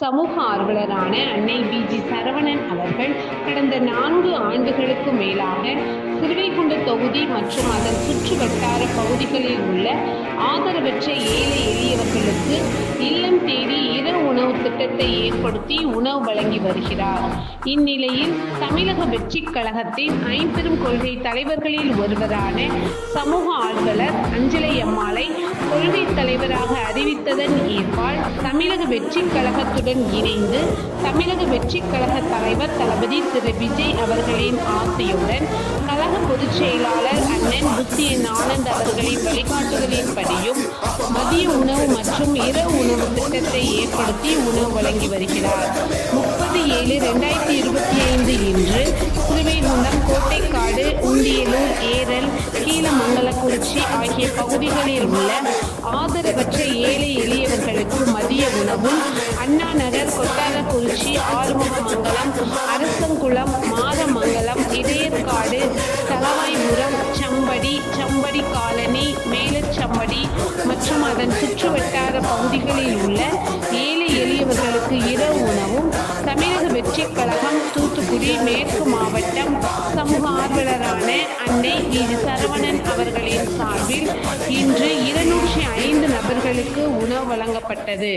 சமூக ஆர்வலரான அன்னை வி.ஜி. சரவணன் அவர்கள் கடந்த 4 ஆண்டுகளுக்கு மேலாக சிறுவைகுண்ட தொகுதி மற்றும் அதன் சுற்று வட்டார பகுதிகளில் உள்ள ஆதரவற்ற ஏழை எளியவர்களுக்கு இல்லம் தேடி இரவு உணவு திட்டத்தை ஏற்படுத்தி உணவு வழங்கி வருகிறார். இந்நிலையில் தமிழக வெற்றிக் கழகத்தின் ஐம்பெரும் கொள்கை தலைவர்களில் ஒருவரான சமூக ஆர்வலர் அஞ்சலை அம்மாளை கொள்கை தலைவராக அறிவித்ததன் ஏற்பால் தமிழக வெற்றிக் கழகத்துடன் இணைந்து தமிழக வெற்றிக் கழக தலைவர் தளபதி திரு விஜய் அவர்களின் ஆசையுடன் கழக பொதுச் செயலாளர் அண்ணன் புத்தியன் ஆனந்த் அவர்களின் வழிகாட்டுதலின்படியும் மதிய உணவு மற்றும் இரவு உணவு திட்டத்தை ஏற்படுத்தி உணவு வழங்கி வருகிறார். 30/7/2025 இன்று சிறுவைகுண்டம், கோட்டைக்காடு, உண்டியலூர், ஏரல், கீழமங்கலக்குறிச்சி ஆகிய பகுதிகளில் உள்ள ஆதரவற்ற ஏழை எளியவர்களுக்கு மதிய உணவும், அண்ணா நகர், கொட்டாரக்குறிச்சி, ஆறுமுகமங்கலம், அரசங்குளம், மாதமங்கலம், இடையற்காடு, தளவாய்புரம், சம்படி காலனி, மேலச்சம்படி மற்றும் அதன் சுற்றுவட்டார பகுதிகளில் உள்ள ஏழை எளியவர்களுக்கு இரவு உணவும் தமிழக வெற்றிக் கழகம் தூத்துக்குடி மேற்கு மாவட்டம் சமூக ஆர்வலரான அன்னை வி.ஜி. சரவணன் அவர்களின் சார்பில் இன்று 205 நபர்களுக்கு உணவு வழங்கப்பட்டது.